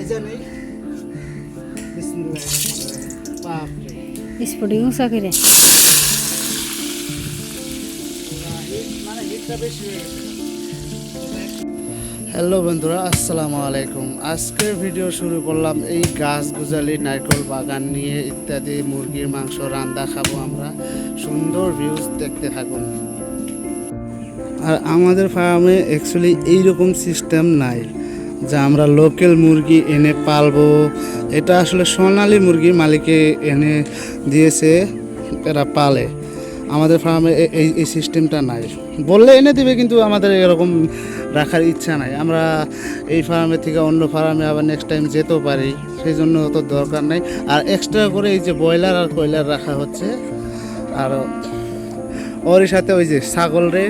ভিজা নেই। বাপরে স্পোর্টিং চাকরি মানে হিটটা বেশি হয়ে গেছে। হ্যালো বন্ধুরা, আসসালামু আলাইকুম। আজকের ভিডিও শুরু করলাম এই গাছ গুজালি নারকেল বাগান নিয়ে ইত্যাদি মুরগির মাংস রান্না খাবো আমরা। সুন্দর ভিউজ দেখতে থাকুন। আর আমাদের ফার্মে অ্যাকচুয়ালি এইরকম সিস্টেম নাই যে আমরা লোকাল মুরগি এনে পালবো। এটা আসলে সোনালী মুরগি মালিকে এনে দিয়েছে, এরা পালে। আমাদের ফার্মে এই সিস্টেমটা নাই। বললে এনে দিবে, কিন্তু আমাদের এরকম রাখার ইচ্ছা নাই। আমরা এই ফার্মে থেকে অন্য ফার্মে আবার নেক্সট টাইম যেতেও পারি, সেই জন্য অত দরকার নাই। আর এক্সট্রা করে এই যে ব্রয়লার আর কয়লার রাখা হচ্ছে। আর ওরই সাথে ওই যে ছাগল রে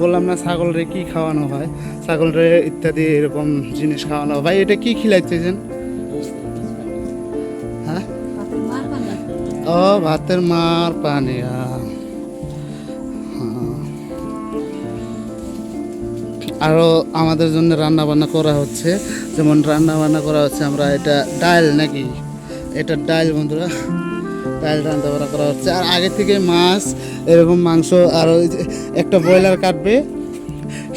বললাম না, ছাগল রে কী খাওয়ানো হয়, ছাগল রে ইত্যাদি এরকম জিনিস খাওয়ানো হয়। ভাই এটা কী খিলাইতেছেন? হ্যাঁ, ও ভাতের মার পানি। আরও আমাদের জন্য রান্না বান্না করা হচ্ছে। যেমন রান্না বান্না করা হচ্ছে, আমরা এটা ডাল নাকি, এটা ডাল বন্ধুরা, ডাল রান্না বান্না করা হচ্ছে। আর আগে থেকে মাছ, এরকম মাংস, আর ওই যে একটা ব্রয়লার কাটবে,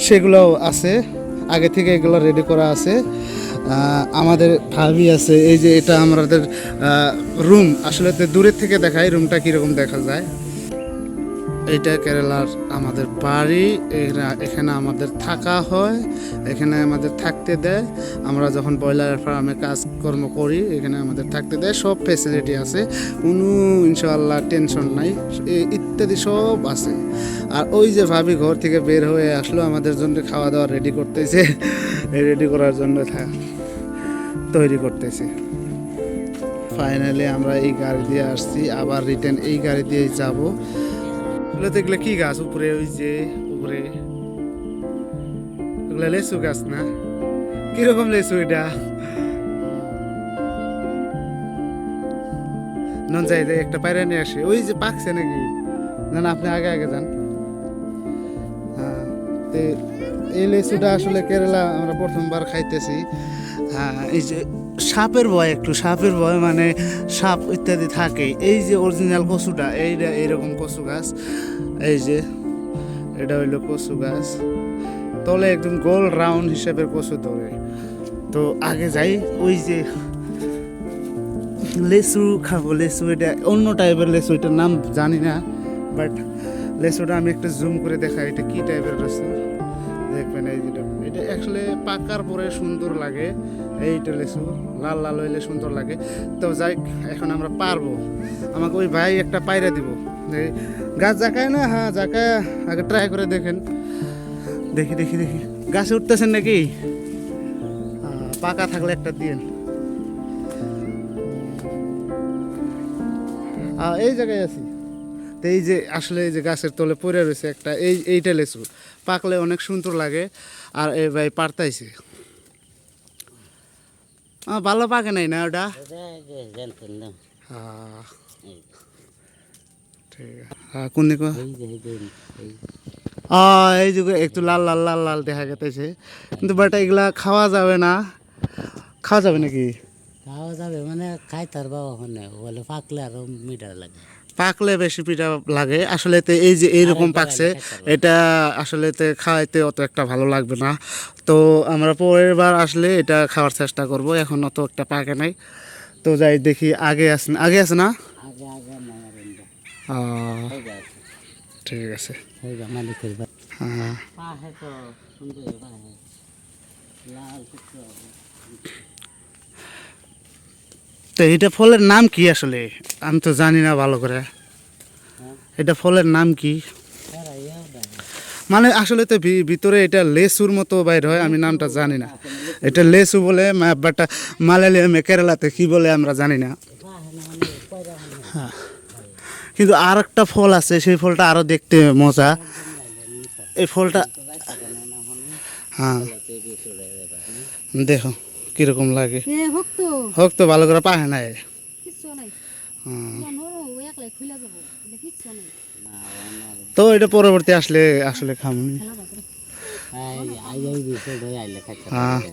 সেগুলোও আছে আগে থেকে, এগুলো রেডি করা আছে। আমাদের ভাবি আছে। এই যে এটা আমাদের রুম, আসলে তো দূরের থেকে দেখাই রুমটা কীরকম দেখা যায়। এইটা কেরালার আমাদের বাড়ি। এখানে আমাদের থাকা হয়, এখানে আমাদের থাকতে দেয়। আমরা যখন ব্রয়লার ফার্মে কাজকর্ম করি, এখানে আমাদের থাকতে দেয়। সব ফ্যাসিলিটি আছে, কোনো ইনশাআল্লাহ টেনশন নাই, ইত্যাদি সব আছে। আর ওই যে ভাবি ঘর থেকে বের হয়ে আসলো, আমাদের জন্য খাওয়া দাওয়া রেডি করতেছে। রেডি করার জন্য তৈরি করতেছে। ফাইনালি আমরা এই গাড়ি দিয়ে আসছি, আবার রিটার্ন এই গাড়ি দিয়ে যাবো। এগুলো কি গাছ উপরে, ওই যে উপরে ওগুলো লেচু গাছ না? কিরকম লেচু এটা? নন যাই একটা পায়রা নিয়ে আসে। ওই যে পাকছে নাকি? না না, আপনি আগে আগে যান। হ্যাঁ, এই লেচুটা আসলে কেরালা আমরা প্রথমবার খাইতেছি। হ্যাঁ, এই যে সাপের ভয়, একটু সাপের ভয়, মানে সাপ ইত্যাদি থাকে। এই যে অরিজিনাল কচুটা, এইরকম কচু গাছ, এই যে এটা হইলো কচু গাছ, তলে একদম গোল রাউন্ড হিসাবের কচু ধরে। তো আগে যাই, ওই যে লেচু খাবো। লেচু এটা অন্য টাইপের লেচু, এটার নাম জানি না, বাট লেচুটা আমি একটু জুম করে দেখাই এটা কি টাইপের লেচু। দেখবেন এই যেটা, এটা আসলে পাকার পরে সুন্দর লাগে। এইটা লেচু লাল লাল হইলে সুন্দর লাগে। তো যাই, এখন আমরা পারবো। আমাকে ওই ভাই একটা পায়রা দিব। গাছ জাকায় না? হ্যাঁ জাকায়, আগে ট্রাই করে দেখেন। দেখি দেখি দেখি, গাছে উঠতেছেন নাকি? পাকা থাকলে একটা দিন। এই জায়গায় আছি। তো এই যে আসলে এই যে গাছের তলে পড়ে রয়েছে একটা, এইটা লেচু পাকলে অনেক সুন্দর লাগে। আর এই ভাই পারতাইছে, ভালো পাকে নাই না ওটা? ঠিক আছে, কোন দিকে? এই যে একটু লাল লাল লাল লাল দেখা গেছে, কিন্তু বাট এগুলা খাওয়া যাবে না। খাওয়া যাবে নাকি? খাওয়া যাবে মানে খাইতে পারবা, ওখানে বলে পাকলে আরো মিঠা লাগে। পাকলে বেশি পিঠা লাগে আসলে। তো এই যে এইরকম পাকছে, এটা আসলে খাওয়াইতে অত একটা ভালো লাগবে না। তো আমরা পরের বার আসলে এটা খাওয়ার চেষ্টা করব। এখন অত একটা পাকে নাই। তো যাই দেখি, আগে আছে না? আগে আগে ঠিক আছে। মালিকের হ্যাঁ, তো এটা ফলের নাম কি আসলে? আমি তো জানি না ভালো করে। এটা ফলের নাম কি? মানে আসলে তো ভিতরে এটা লেসুর মতো বাইর হয়, আমি নামটা জানি না। এটা লেসু বলে, বাট মালায়ালামে কেরালাতে কি বলে আমরা জানি না। হ্যাঁ, কিন্তু আর একটা ফল আছে, সেই ফলটা আরো দেখতে মজা। এই ফলটা, হ্যাঁ দেখো কিরকম লাগে। হোক তো, ভালো করে পাহে নাই। তো এটা পরবর্তী আসলে খামনি। এই বিষয়টাই আইলে খাইতে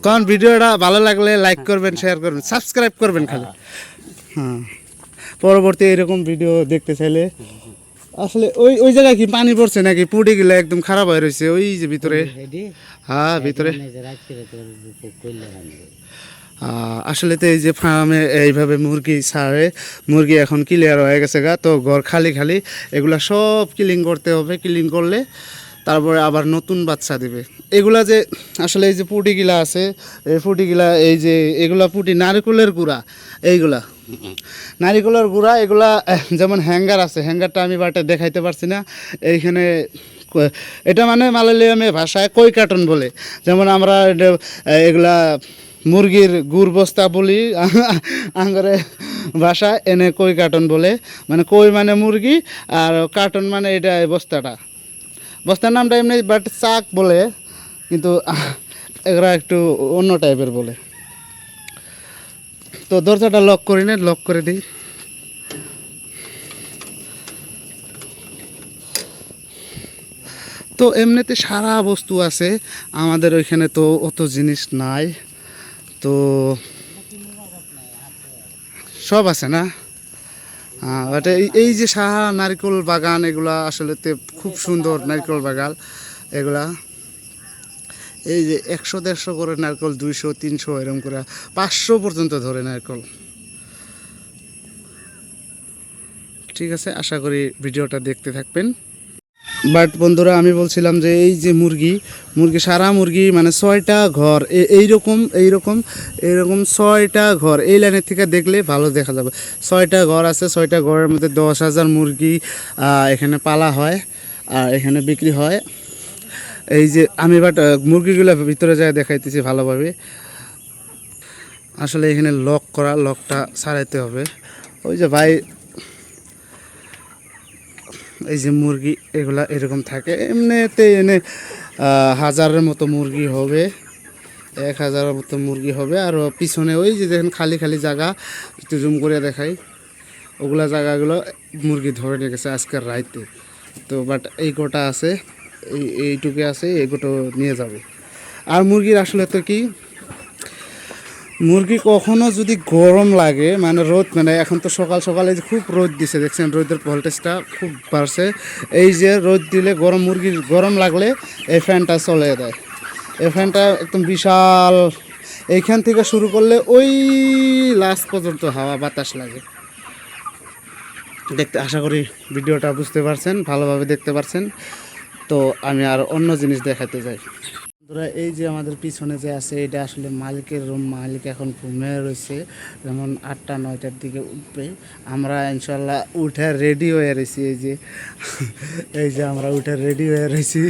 কোন ভিডিওটা ভালো লাগলে লাইক করবেন, শেয়ার করবেন, সাবস্ক্রাইব করবেন খালি। হ্যাঁ, পরবর্তী এরকম ভিডিও দেখতে চাইলে আসলে ওই ওই জায়গায় কি পানি পড়ছে নাকি? পুড়ে গেলে একদম খারাপ হয়ে রয়েছে ওই যে ভিতরে। হ্যাঁ ভিতরে আসলে তো এই যে ফার্মে এইভাবে মুরগি ছাড়ে, মুরগি এখন ক্লিয়ার হয়ে গেছে গা, তো ঘর খালি খালি, এগুলা সব ক্লিন করতে হবে। ক্লিন করলে তারপরে আবার নতুন বাচ্চা দিবে। এগুলা যে আসলে এই যে পুটিগুলা আছে, এই পুটিগুলা এই যে এগুলা পুটি নারকেলের গুঁড়া, এইগুলা নারিকেলের গুঁড়া, এগুলা যেমন হ্যাঙ্গার আছে, হ্যাঙ্গারটা আমি বাটে দেখাইতে পারছি না এইখানে। এটা মানে মালয়ালিয়ামে ভাষায় কই কার্টন বলে, যেমন আমরা এগুলা মুরগির গুড় বস্তা বলি আঙ্গরে ভাষায়, এনে কই কার্টন বলে। মানে কই মানে মুরগি, আর কার্টন মানে এটা বস্তাটা, বস্তার নামটা এমনি বাট চাক বলে, কিন্তু এগুলা একটু অন্য টাইপের বলে। তো দরজাটা লক করি না, লক করে দিই। তো এমনিতে সারা বস্তু আছে আমাদের ওইখানে, তো অত জিনিস নাই, তো সব আছে না। বাট এই যে সাহা নারকেল বাগান, এগুলা আসলে খুব সুন্দর নারকেল বাগান এগুলা। এই যে 100-150 করে নারকেল, 200-300 এরকম করে 500 পর্যন্ত ধরে নারকেল। ঠিক আছে, আশা করি ভিডিওটা দেখতে থাকবেন। বাট বন্ধুরা, আমি বলছিলাম যে এই যে মুরগি সারা মুরগি মানে 6টা ঘর, এইরকম 6টা ঘর এই লাইনের থেকে দেখলে ভালো দেখা যাবে। 6টা ঘর আছে, 6টা ঘরের মধ্যে 10,000 মুরগি এখানে পালা হয় আর এখানে বিক্রি হয়। এই যে আমি বাট মুরগিগুলো ভিতরে যায় দেখাইতেছি ভালোভাবে। আসলে এখানে লক করা, লকটা ছাড়াইতে হবে। ওই যে ভাই, এই যে মুরগি এগুলা এরকম থাকে, এমনিতে এনে 1000-এর মতো মুরগি হবে, 1000-এর মতো মুরগি হবে। আর পিছনে ওই যে দেখেন খালি খালি জায়গা, একটু জুম করে দেখাই, ওগুলা জায়গাগুলো মুরগি ধরে নিয়ে গেছে আজকের রাইতে। তো বাট এই গোটা আছে, এইটুকু আছে, এই গোটা নিয়ে যাবে। আর মুরগির আসলে তো কি, মুরগি কখনো যদি গরম লাগে, মানে রোদ, মানে এখন তো সকাল সকালে খুব রোদ দিছে, দেখছেন রোদের ভোল্টেজটা খুব বাড়ছে। এই যে রোদ দিলে মুরগির গরম লাগলে এই ফ্যানটা চলে দেয়। এই ফ্যানটা একদম বিশাল, এইখান থেকে শুরু করলে ওই লাস্ট পর্যন্ত হাওয়া বাতাস লাগে। দেখতে আশা করি ভিডিওটা বুঝতে পারছেন, ভালোভাবে দেখতে পারছেন। তো আমি আর অন্য জিনিস দেখাতে যাই। বন্ধুরা, এই যে আমাদের পিছনে যে আছে, এটা আসলে মালিকের রুম। মালিক এখন ঘুমিয়ে রয়েছে, যেমন 8টা-9টার দিকে উঠবে। আমরা ইনশাল্লাহ উঠে রেডি হয়ে রয়েছি। এই যে আমরা উঠে রেডি হয়ে রয়েছি,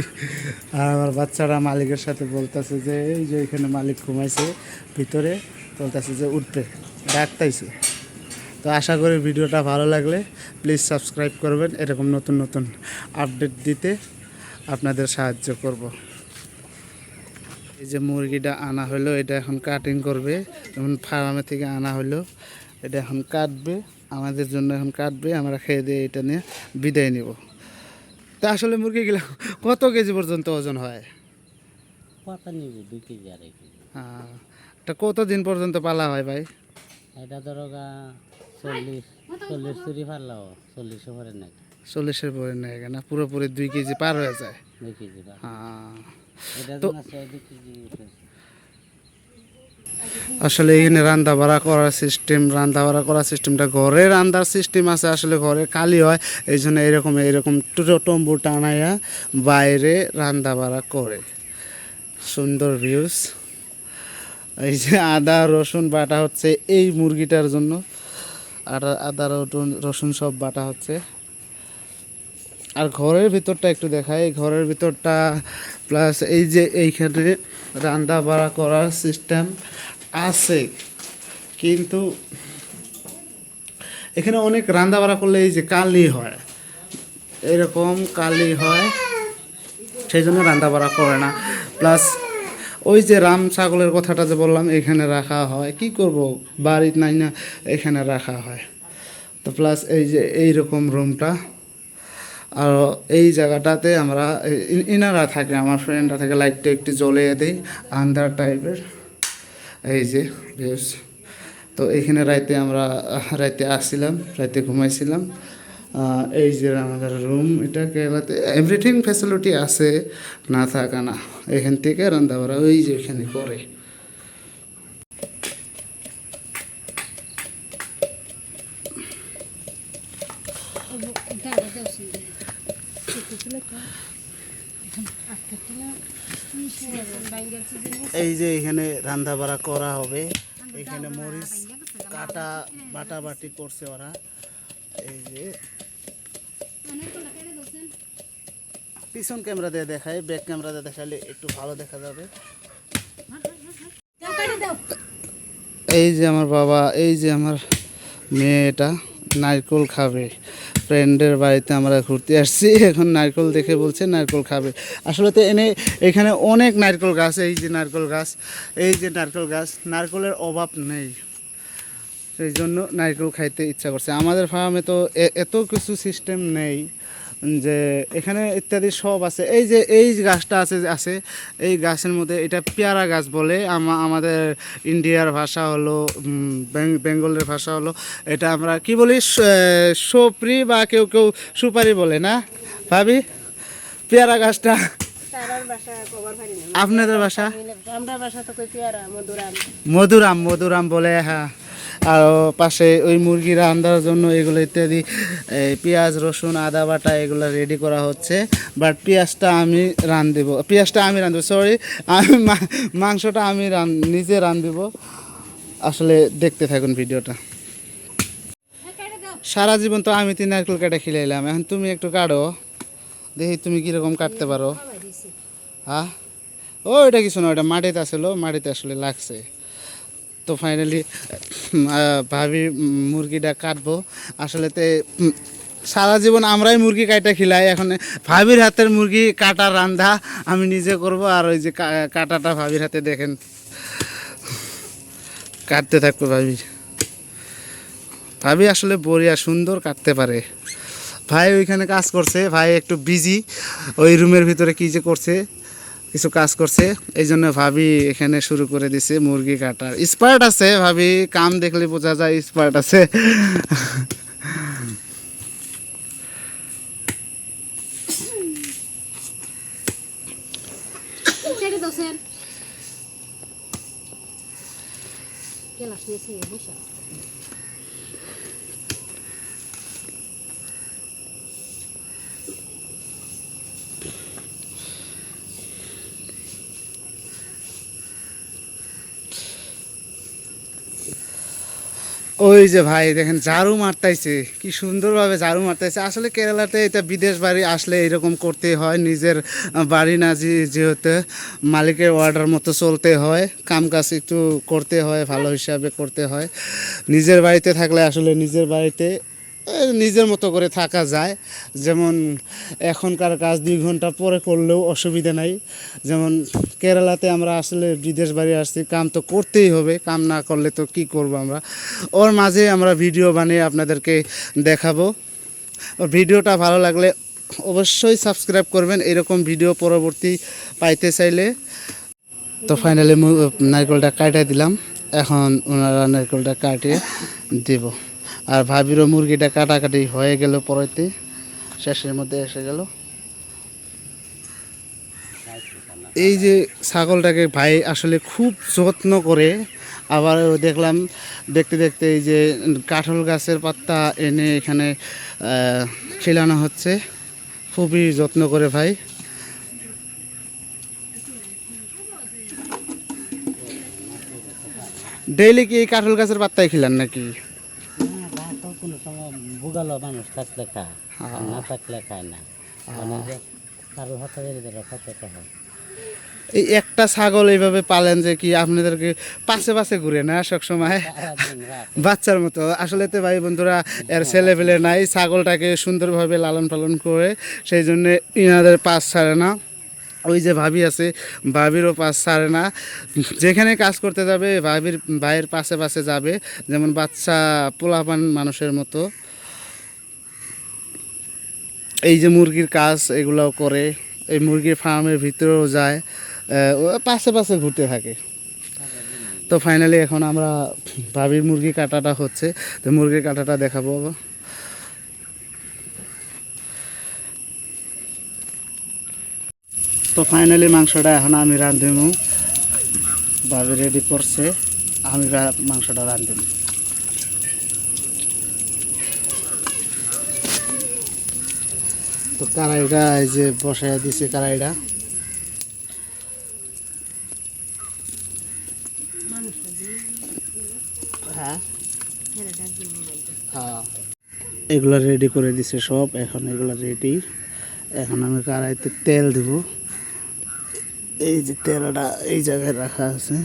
আর আমার বাচ্চারা মালিকের সাথে বলতেছে যে এই যে এখানে মালিক ঘুমাইছে ভিতরে, বলতেছে যে উঠবে, ডাকতাইছে। তো আশা করি ভিডিওটা ভালো লাগলে প্লিজ সাবস্ক্রাইব করবেন, এরকম নতুন নতুন আপডেট দিতে আপনাদের সাহায্য করব। এই যে মুরগিটা আনা হলো, এটা এখন কাটিং করবে, যেমন ফার্মে থেকে আনা হলো, এটা এখন কাটবে, আমাদের জন্য এখন কাটবে, আমরা খেয়ে দিয়ে এটা নিয়ে বিদায় নিব। তা আসলে মুরগিগুলো কত কেজি পর্যন্ত ওজন হয়? কথা নিবি 2 কেজি 2.5 কেজি। হ্যাঁ, এটা কতদিন পর্যন্ত পালা হয় ভাই? এটা ধরো 40 চুরি পারলাও, 40 পরে নাকি 40-এর পরে নেয় না, পুরোপুরি 2 কেজি পার হয়ে যায়। 2 কেজি পার। হ্যাঁ, এটা তো আছে 2 কেজি উঠেছে। আসলে এখানে রান্না বাড়া করার সিস্টেমটা ঘরে রান্নার সিস্টেম আছে। আসলে ঘরে কালি হয়, এই জন্য এরকম টম্বু টানাইয়া বাইরে রান্না বাড়া করে। সুন্দর ভিউজ। এই যে আদা রসুন বাটা হচ্ছে এই মুরগিটার জন্য, আদা রসুন সব বাটা হচ্ছে। আর ঘরের ভিতরটা একটু দেখাই, ঘরের ভিতরটা প্লাস এই যে এইখানে রান্না বাড়া করার সিস্টেম আছে, কিন্তু এখানে অনেক রান্না বাড়া করলে এই যে কালি হয়, এরকম কালি হয়, সেই জন্য রান্না বাড়া করে না। প্লাস ওই যে রাম ছাগলের কথাটা যে বললাম, এখানে রাখা হয়, কি করব, বাড়ি নাই না, এখানে রাখা হয়। তো প্লাস এই যে এইরকম রুমটা, আর এই জায়গাটাতে আমরা ইনারা থাকে, আমার ফ্রেন্ডরা থাকে, লাইটটা একটু জ্বলিয়ে দিই আন্ধার টাইপের। এই যে বেশ, তো এখানে রাইতে আসছিলাম, রাইতে ঘুমাইছিলাম। এই যে আমাদের রুম, এটা কেরালাতে এভরিথিং ফ্যাসিলিটি আছে, না থাকা না। এখান থেকে রান্না বাড়া ওই যে এখানে করে। এই যে এখানে রান্না বাড়া করা হবে, এখানে মরিচ কাটা বাটাবাটি করছে ওরা। এই যে পিছন ক্যামেরা দিয়ে দেখায়, ব্যাক ক্যামেরা দিয়ে দেখালে একটু ভালো দেখা যাবে। এই যে আমার বাবা, এই যে আমার মেয়েটা নারকেল খাবে। ফ্রেন্ডের বাড়িতে আমরা ঘুরতে আসছি, এখন নারকেল দেখে বলছে নারকেল খাবে। আসলে তো এখানে অনেক নারকেল গাছ, এই যে নারকেল গাছ, এই যে নারকেল গাছ, নারকেলের অভাব নেই, সেই জন্য নারকেল খাইতে ইচ্ছা করছে। আমাদের ফার্মে তো এত কিছু সিস্টেম নেই, যে এখানে ইত্যাদি সব আছে। এই যে এই গাছটা আছে এই গাছের মধ্যে, এটা পেয়ারা গাছ বলে। আমাদের ইন্ডিয়ার ভাষা হলো, বেঙ্গলের ভাষা হলো, এটা আমরা কি বলি, সপ্রি বা কেউ কেউ সুপারি বলে না ভাবি? পেয়ারা গাছটা আপনাদের ভাষা? মধুরাম, মধুরাম বলে, হ্যাঁ। আর পাশে ওই মুরগি রান্নার জন্য এগুলো ইত্যাদি পেঁয়াজ রসুন আদা বাটা এগুলো রেডি করা হচ্ছে। বাট পেঁয়াজটা আমি রাঁধব, সরি, আমি মাংসটা আমি নিজে রাঁধব। আসলে দেখতে থাকুন ভিডিওটা। সারা জীবন তো আমি 3 নারকেল কাটা খিলাইলাম, এখন তুমি একটু কাটো দেখি তুমি কীরকম কাটতে পারো। হ্যাঁ, ও এটা কিছু না, ওটা মাটিতে আসলো, মাটিতে আসলে লাগছে। তো ফাইনালি ভাবি মুরগিটা কাটবো। আসলে তো সারা জীবন আমরাই মুরগি কাটা খিলাই, এখন ভাবির হাতের মুরগি কাটার রান্ধা আমি নিজে করব। আর ওই যে কাটাটা ভাবির হাতে দেখেন, কাটতে থাকবো ভাবি আসলে বড়িয়া সুন্দর কাটতে পারে। ভাই ওইখানে কাজ করছে, ভাই একটু বিজি, ওই রুমের ভিতরে কী যে করছে, কিছু কাজ করছে, এই জন্য ভাবি এখানে শুরু করে দিছে মুরগি কাটার। স্পার্ট আছে ভাবি, কাম দেখলে বোঝা যায় স্পার্ট আছে। ওই যে ভাই দেখেন ঝাড়ু মারতাইছে, কি সুন্দরভাবে ঝাড়ু মারতাইছে। আসলে কেরালাতে এটা বিদেশ বাড়ি আসলে এরকম করতে হয়, নিজের বাড়ি না যেহেতু মালিকের অর্ডার মতো চলতে হয়, কাম কাজ একটু করতে হয়, ভালো হিসাবে করতে হয়। নিজের বাড়িতে থাকলে আসলে নিজের বাড়িতে নিজের মতো করে থাকা যায়। যেমন এখনকার কাজ 2 ঘন্টা পরে করলেও অসুবিধা নাই। যেমন কেরালাতে আমরা আসলে বিদেশ বাড়ি আসছি, কাম তো করতেই হবে, কাম না করলে তো কি করব আমরা। ওর মাঝে আমরা ভিডিও বানিয়ে আপনাদেরকে দেখাবো। ভিডিওটা ভালো লাগলে অবশ্যই সাবস্ক্রাইব করবেন, এরকম ভিডিও পরবর্তী পাইতে চাইলে। তো ফাইনালি নারকেলটা কাটিয়ে দিলাম, এখন ওনারা নারকেলটা কাটিয়ে দেব। আর ভাবিরও মুরগিটা কাটাকাটি হয়ে গেল, পরেতে শেষের মধ্যে এসে গেল। এই যে ছাগলটাকে ভাই আসলে খুব যত্ন করে। আবার দেখলাম দেখতে দেখতে এই যে কাঁঠাল গাছের পাতা এনে এখানে খিলানো হচ্ছে, খুবই যত্ন করে ভাই। ডেইলি কি এই কাঁঠাল গাছের পাতায় খিলান নাকি? কোনো সময় বুগালো মানুষ থাকলে খায়, না থাকলে খায় না, কারো হাতে খেতে হয়। এই একটা ছাগল এইভাবে পালেন যে কি আপনাদেরকে পাশে পাশে ঘুরে না সব সময় বাচ্চার মতো? আসলে তো ভাই বন্ধুরা এর ছেলে পেলে নাই, ছাগলটাকে সুন্দরভাবে লালন পালন করে, সেই জন্য ইনাদের পাশ ছাড়ে না। ওই যে ভাবি আছে, ভাবিরও পাশ ছাড়ে না, যেখানে কাজ করতে যাবে ভাইয়ের পাশে পাশে যাবে, যেমন বাচ্চা পোলাপান মানুষের মতো। এই যে মুরগির কাজ এগুলোও করে, এই মুরগির ফার্মের ভিতরেও যায়, ও পাশে পাশে ঘুরতে থাকে। তো ফাইনালি এখন আমরা ভাবির মুরগি কাটাটা হচ্ছে, তো মুরগির কাটাটা দেখাবো। তো ফাইনালি মাংসটা এখন আমি রাঁধিমু, ভাবি রেডি করছে, আমি মাংসটা রাঁধিমু। তো কড়াইটা এই যে বসায় দিছে কড়াইটা, হ্যাঁ হ্যাঁ এগুলো রেডি করে দিছে সব, এখন এগুলো রেডি। এখন আমি কড়াইতে তেল দিব, এই যে তেলটা এই জায়গায় রাখা আছে।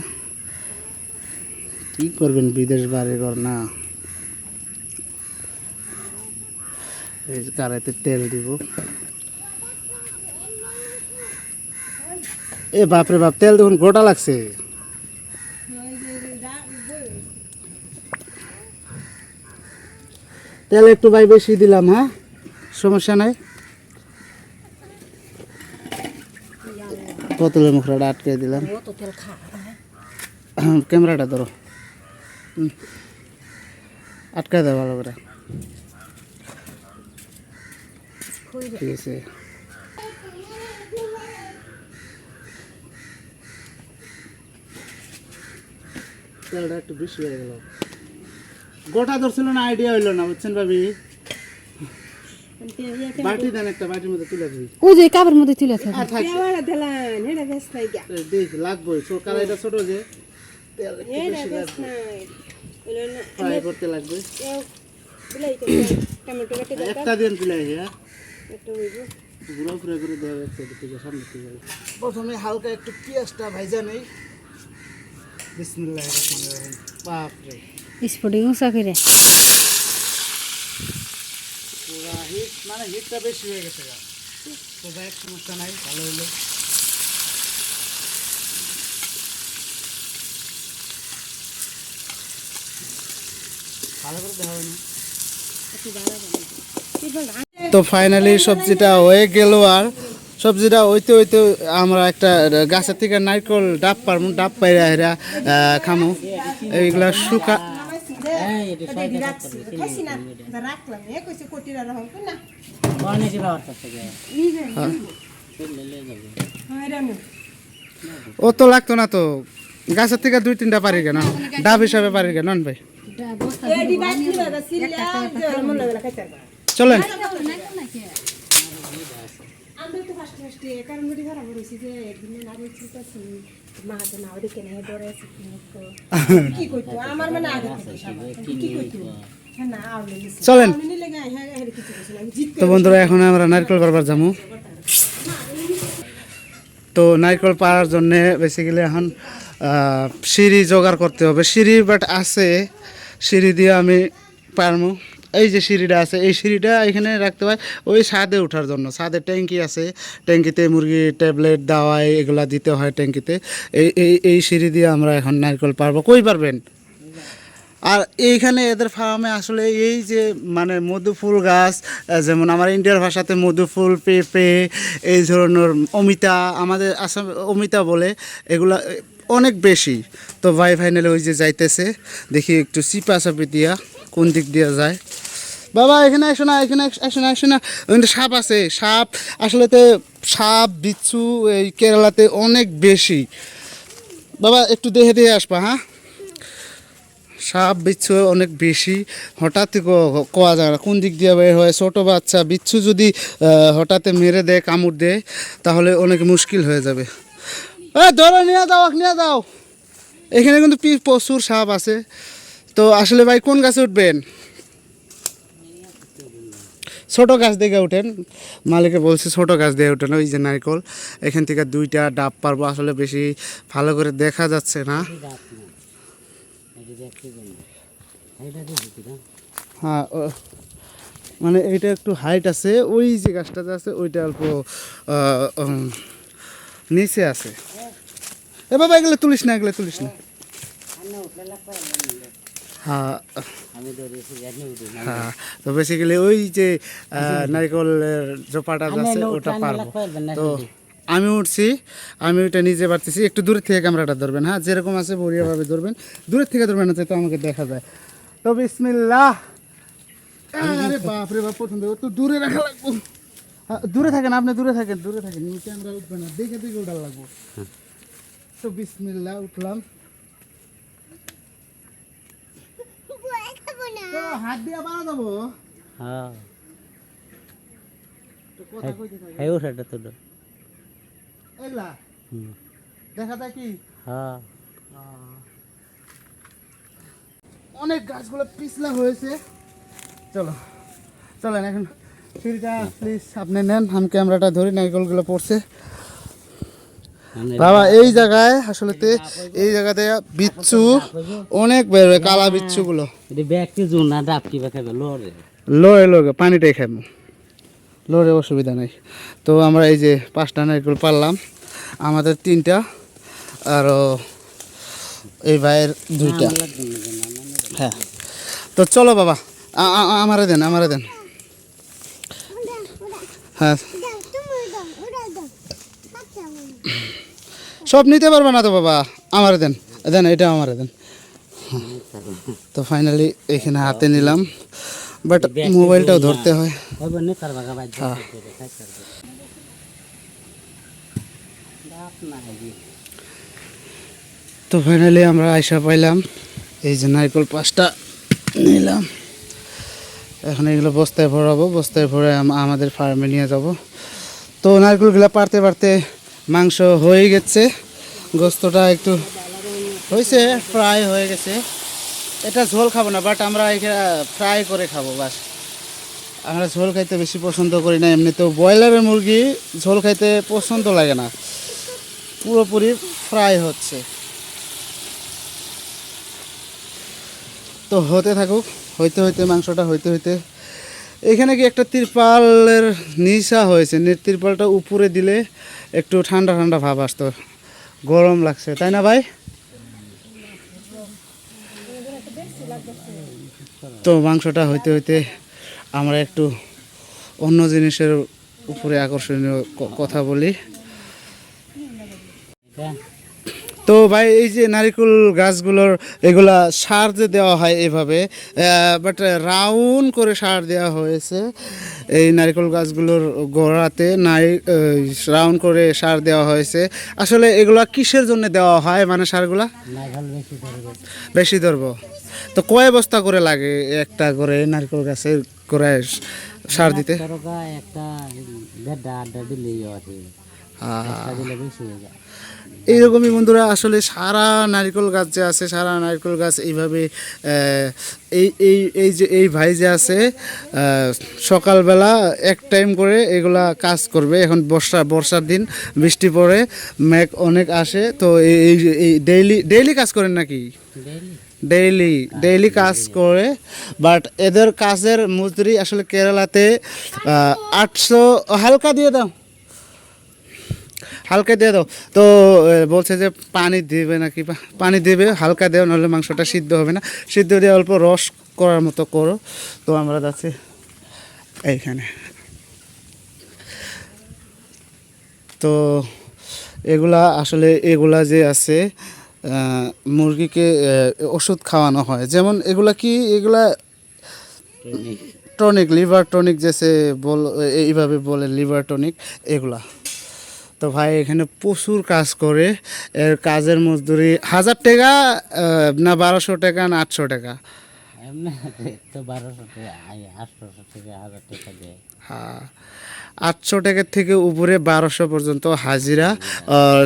কি করবেন, বিদেশ বাড়ি ঘর না, এই যে কড়াইতে তেল দিব। এ বাপরে বাপ, তেল দেখুন গোটা লাগছে। তেল একটু ভাই বেশি দিলাম, হ্যাঁ সমস্যা নাই। বোতলের মুখটা আটকে দিলাম। ক্যামেরাটা ধরো, আটকে দাও ভালো করে, ঠিক আছে। তেলটা একটু বেশি হয়ে গেল, গোটা ধরছিল না, আইডিয়া হইলো না, বুঝছেন ভাবি। বাটি দেন, একটা বাটির মধ্যে তুলে দিই, ওই যে কাপের মধ্যে তুলে থাকে। লাগবে কড়াইটা ছোট যে, তেল ফ্রাই করতে লাগবে। একটা দিন তুলে, হ্যাঁ ঘুরা ঘুরে ঘুরে দেওয়া যাচ্ছে, সামনে থেকে প্রথমে হালকা একটু পেঁয়াজটা ভাইজা নেই। বিসমিল্লাহির রহমানির রহিম। বাপরে স্পটিং উঁচা করে পুরা হিট, মানে হিটটা বেশি হয়ে গেছে। তো যাই, সমস্যা নাই, ভালো হইলো। ভালো করে দেওয়া হয়নি। তো ফাইনালি সবজিটা হয়ে গেল, আর সবজিটা হইতে হইতে আমরা একটা গাছের থেকে নারকেল ডাব পারমু, ডাব পাইরা হেরা খামু। এইগুলা শুকা ও তো লাগতো না, তো গাছের থেকে 2-3টা পারি কেন, ডাব হিসাবে পারি কেন ভাই। চলেন চলেন। তো বন্ধুরা, এখন আমরা নারকেল পারবার যাবো। তো নারকেল পাড়ার জন্যে বেসিক্যালি এখন সিঁড়ি জোগাড় করতে হবে। সিঁড়ি বাট আছে, সিঁড়ি দিয়ে আমি পারবো। এই যে সিঁড়িটা আছে, এই সিঁড়িটা এখানে রাখতে হয় ওই ছাদে ওঠার জন্য। ছাদে ট্যাঙ্কি আছে, ট্যাঙ্কিতে মুরগি ট্যাবলেট দাওয়াই এগুলা দিতে হয় ট্যাঙ্কিতে। এই এই এই সিঁড়ি দিয়ে আমরা এখন নারকেল পারবো। কই পারবেন? আর এইখানে এদের ফার্মে আসলে এই যে মানে মধুফুল গাছ, যেমন আমার ইন্ডিয়ার ভাষাতে মধুফুল, পেঁপে, এই ধরনের অমিতা, আমাদের আসাম অমিতা বলে, এগুলা অনেক বেশি। তো ভাই ফাইনালি ওই যে যাইতেছে, দেখি একটু চিপা চাপি দিয়া কোন দিক দিয়া যায়। বাবা এখানে আসো না, এখানে আসো না, আসো না, ওখানে সাপ আছে। সাপ আসলে সাপ বিচ্ছু এই কেরালাতে অনেক বেশি। বাবা একটু দেখে দেখে আসবা, হ্যাঁ। সাপ বিচ্ছু অনেক বেশি, হঠাৎ কোয়া যায় না কোন দিক দিয়ে বের হয়। ছোটো বাচ্চা বিচ্ছু যদি হঠাৎ মেরে দেয়, কামড় দেয়, তাহলে অনেক মুশকিল হয়ে যাবে। ধরো, নিয়ে দাও, নিয়ে দাও। এখানে কিন্তু প্রচুর সাপ আছে। তো আসলে ভাই কোন গাছে উঠবেন? ছোট গাছ দেখে উঠেন, মালিকে বলছে ছোট গাছ দিয়ে উঠেন। ওই যে নারকেল, এখান থেকে 2টা ডাব পারবো। আসলে বেশি ভালো করে দেখা যাচ্ছে না। হ্যাঁ, মানে এইটা একটু হাইট আছে, ওই যে গাছটাতে আছে ওইটা অল্প নিচে আছে। এ বাবা এগুলো তুলিস না, এগুলো তুলিস না। হ্যাঁ আমি ধরি এখানে উঠি না। হ্যাঁ, তো বেসিক্যালি ওই যে নারিকলের জোপাটা আমি আছে এনে ওটা উঠান পারবো। এলাকা পারবেন না তো যদি। আমি উঠছি, আমি ওইটা নিজে পারতেছি। একটু দূরের থেকে ক্যামেরাটা ধরবেন, হ্যাঁ যেরকম আছে বড়িয়াভাবে ধরবেন, দূরের থেকে ধরবেন না তো আমাকে দেখা যায়। তো বিসমিল্লাহ। আরে বাপ রে বাপ, প্রথম থেকে তো দূরে রাখা লাগবো। দূরে থাকেন আপনি, দূরে থাকেন, দূরে থাকেন, নিচে আমরা উঠবে না, দেখে দেখে উঠার লাগবো। তো বিসমিল্লাহ উঠলাম। তো হাত দিয়ে বাড়া যাবো। হ্যাঁ তো কথা কইতে থাকে এই ওঠাটা তো এগুলা দেখা যায় কি হ্যাঁ অনেক গাছগুলো পিছলা হয়েছে। চলো চলেন এখন ফিরটা প্লিজ আপনি নেন, আমি ক্যামেরাটা ধরি, নারকেলগুলো পড়ছে। বাবা এই জায়গায় আসলেতে এই জায়গাতে বিচ্ছু অনেক বেরোয়, কালা বিচ্ছুগুলো। এটা ব্যক্তি জুন না ডাবটি খাবে লোরে। লড়ে লড়ে পানিটাই খাবো, লড়ে অসুবিধা নেই। তো আমরা এই যে 5টা নারকেল পারলাম, আমাদের 3টা, আরও এই ভাইয়ের 2টা। হ্যাঁ তো চলো বাবা, আমারে দেন, আমারে দেন। হ্যাঁ সব নিতে পারবে না তো বাবা, আমারে দেন, দেন এটা আমারে দেন। তো ফাইনালি এখানে হাতে নিলাম, বাট মোবাইলটাও ধরতে হয়। হবে না তার বাগা বাজ হ্যাঁ। তো ফাইনালি আমরা আইসা পাইলাম, এই যে নারকেল 5টা নিলাম। এখন এগুলো বস্তায় ভরাবো, বস্তায় ভরে আমাদের ফার্মে নিয়ে যাব। তো নারকেলগুলো পারতে পারতে মাংস হয়ে গেছে, গোস্তটা একটু হয়েছে, ফ্রাই হয়ে গেছে। এটা ঝোল খাবো না, বাট আমরা এখানে ফ্রাই করে খাবো বাস। আমরা ঝোল খাইতে বেশি পছন্দ করি না, এমনিতেও ব্রয়লারের মুরগি ঝোল খাইতে পছন্দ লাগে না, পুরোপুরি ফ্রাই হচ্ছে। তো হতে থাকুক, হইতে হইতে মাংসটা হইতে হইতে এখানে কি একটা তিরপালের নিচা হয়েছে, তিরপালটা উপরে দিলে একটু ঠান্ডা ঠান্ডা ভাব আসতো, গরম লাগছে তাই না ভাই? তো মাংসটা হইতে হইতে আমরা একটু অন্য জিনিসের উপরে আকর্ষণীয় কথা বলি। তো ভাই এই যে নারিকেল গাছগুলোর এগুলা সার যে দেওয়া হয় এভাবে, বাট রাউন্ড করে সার দেওয়া হয়েছে এই নারিকেল গাছগুলোর গোড়াতে, রাউন্ড করে সার দেওয়া হয়েছে। আসলে এগুলা কিসের জন্য দেওয়া হয়, মানে সারগুলা বেশি ধরবো? তো কয় বস্তা করে লাগে একটা করে নারকেল গাছের গোড়ায় সার দিতে? একটা দেড়টা আড্ডা দিলেই আছে, দিলে বেশি হয়ে যায়। এইরকমই বন্ধুরা, আসলে সারা নারকেল গাছ যে আছে, সারা নারকেল গাছ এইভাবে এই এই এই যে এই ভাই যে আছে সকালবেলা এক টাইম করে এগুলা কাজ করবে। এখন বর্ষার দিন, বৃষ্টি পড়ে, মেঘ অনেক আসে, তো এই ডেইলি কাজ করেন নাকি? ডেইলি কাজ করে, বাট এদের কাজের মজুরি আসলে কেরালাতে 800, হালকা দিয়ে দাও, হালকা দিয়ে দাও। তো বলছে যে পানি দিবে নাকি, পানি দেবে, হালকা দেও, নাহলে মাংসটা সিদ্ধ হবে না, সিদ্ধ দিয়ে অল্প রস করার মতো করো। তো আমরা যাচ্ছি এইখানে। তো এগুলা আসলে এগুলা যে আছে মুরগিকে ওষুধ খাওয়ানো হয়, যেমন এগুলা কি, এগুলা টনিক, লিভার টনিক যেসে এইভাবে বলে, লিভার টনিক এগুলা। তো ভাই এখানে প্রচুর কাজ করে, এর কাজের মজদুরি 1000 টাকা না 1200 টাকা না 800 টাকা? এমনি তো 1200 টাকা, 800 থেকে 1000 টাকা দেয়। হ্যাঁ 800 টাকার থেকে উপরে 1200 পর্যন্ত হাজিরা, আর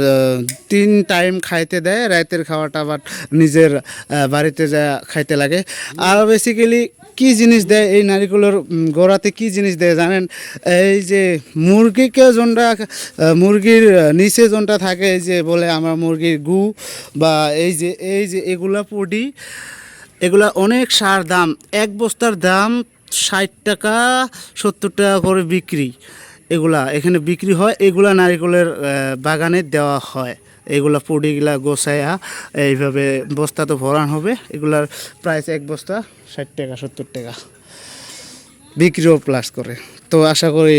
3 টাইম খাইতে দেয়, রাতের খাওয়াটা আবার নিজের বাড়িতে যা খাইতে লাগে। আর বেসিক্যালি কি জিনিস দেয় এই নারিকেলের গোড়াতে, কি জিনিস দেয় জানেন? এই যে মুরগিকে যোনটা, মুরগির নিচে যোনটা থাকে, এই যে বলে আমার মুরগির গু, বা এই যে এগুলা পড়ি, এগুলা অনেক সার দাম, এক বস্তার দাম 60 টাকা 70 টাকা করে বিক্রি, এগুলা এখানে বিক্রি হয়, এগুলা নারিকেলের বাগানে দেওয়া হয় এইগুলা পুডিগুলা গোছায়া এইভাবে বস্তা তো ভরান হবে। এগুলার প্রাইস এক বস্তা 60 টাকা 70 টাকা, বিক্রিও প্লাস করে। তো আশা করি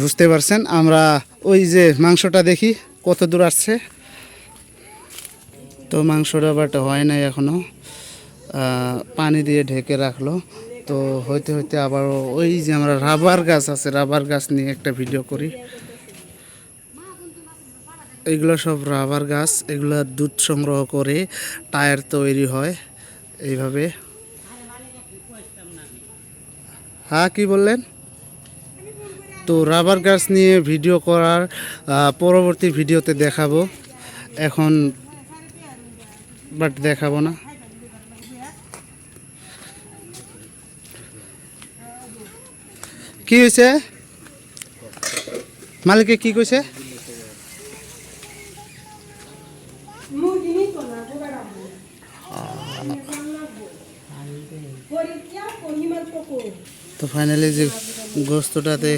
বুঝতে পারছেন। আমরা ওই যে মাংসটা দেখি কত দূর আসছে। তো মাংসটা বাট হয় নাই এখনও, পানি দিয়ে ঢেকে রাখলো। তো হইতে হইতে আবার ওই যে আমরা রাবার গাছ আছে, রাবার গাছ নিয়ে একটা ভিডিও করি। এগুলো সব রাবার গাছ, এগুলো দুধ সংগ্রহ করে টায়ার তৈরি হয় এইভাবে। হ্যাঁ কি বললেন? তো রাবার গাছ নিয়ে ভিডিও করার পরবর্তী ভিডিওতে দেখাবো, এখন বাট দেখাবো না। কি হয়েছে? মালিকে কি কইছে? তো ফাইনালি যে গোস্তটাতে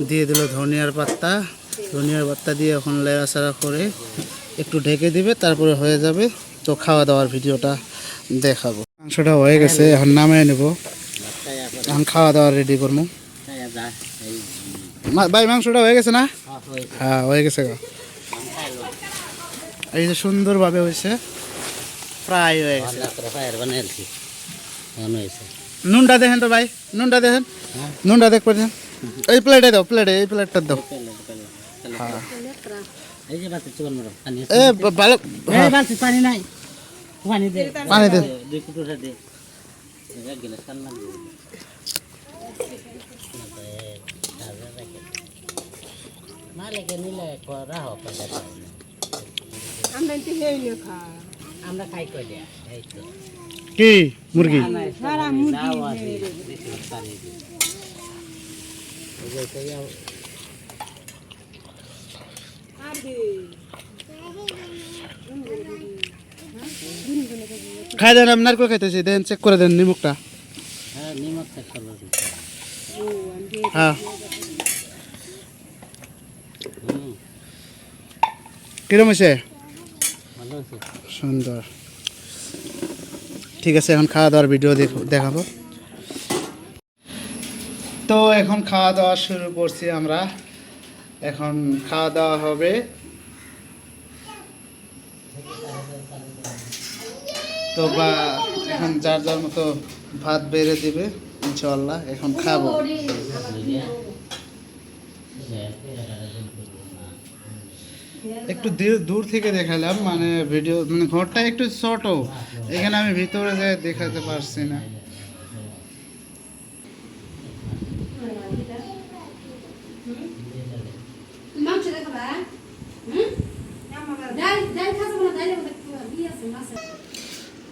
দিয়ে দিল ধনিয়ার পাতা, ধনিয়ার পাতা দিয়ে এখন লেড়াচাড়া করে একটু ঢেকে দিবে, তারপরে হয়ে যাবে। তো খাওয়া দাওয়ার ভিডিওটা দেখাবো। মাংসটা হয়ে গেছে, এখন নামিয়ে নেব, এখন খাওয়া দাওয়া রেডি করবো। ভাই মাংসটা হয়ে গেছে না? হ্যাঁ হয়ে গেছে। এই যে সুন্দরভাবে হয়েছে, প্রায় হয়ে গেছে। নুনটা দেখেন তো ভাই, নুনটা দেখেন, নুনটা দেখ পাচ্ছেন। এই প্লেটে দাও, প্লেটে এই প্লেটটা দাও। হ্যাঁ এ ভালো, পানি নাই, পানি দে, পানি দে। আমরা খাই কই দিয়া কি মুরগি? খাই দেন, আমি নারকেল খাইতেছি, দেন চেক করে দেন নিমকটা। হ্যাঁ নিমক চেক করলো। হ্যাঁ কিরম হয়েছে? ভালো আছে, সুন্দর। ঠিক আছে, এখন খাওয়া দাওয়ার ভিডিও দেখাবো। তো এখন খাওয়া দাওয়া শুরু করছি আমরা, এখন খাওয়া দাওয়া হবে। তো বা এখন যার যার মতো ভাত বেড়ে দিবে ইনশাআল্লাহ, এখন খাবো। একটু দূর থেকে দেখালাম, মানে ভিডিও মানে ঘরটা একটু ছোট, এখানে আমি ভিতরে যে দেখাতে পারছি না।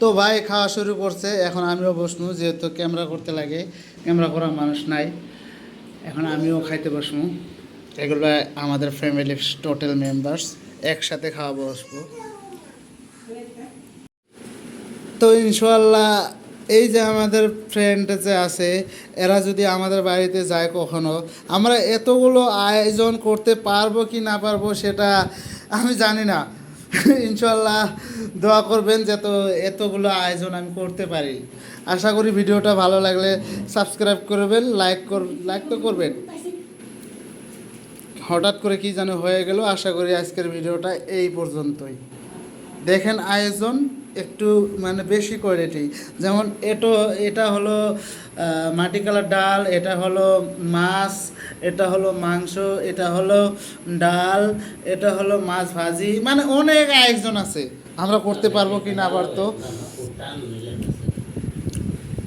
তো ভাই খাওয়া শুরু করছে, এখন আমিও বসবো, যেহেতু ক্যামেরা করতে লাগে, ক্যামেরা করার মানুষ নাই, এখন আমিও খাইতে বসবো। এগুলো আমাদের ফ্যামিলি টোটাল মেম্বার্স একসাথে খাওয়া বসবো। তো ইনশাআল্লাহ এই যে আমাদের ফ্রেন্ড যে আছে, এরা যদি আমাদের বাড়িতে যায় কখনো, আমরা এতগুলো আয়োজন করতে পারবো কি না পারবো সেটা আমি জানি না। ইনশাআল্লাহ দোয়া করবেন যাতে এতগুলো আয়োজন আমি করতে পারি। আশা করি ভিডিওটা ভালো লাগলে সাবস্ক্রাইব করবেন, লাইক তো করবেন। হঠাৎ করে কি যেন হয়ে গেল। আশা করি আজকের ভিডিওটা এই পর্যন্তই। দেখেন আয়োজন একটু মানে বেশি কোয়ালিটি, যেমন এটা হলো মাটি কালার ডাল, এটা হলো মাছ, এটা হলো মাংস, এটা হলো ডাল, এটা হলো মাছ ভাজি, মানে অনেক আয়োজন আছে। আমরা করতে পারবো কি না পারতো।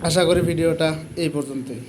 আশা করি ভিডিওটা এই পর্যন্তই।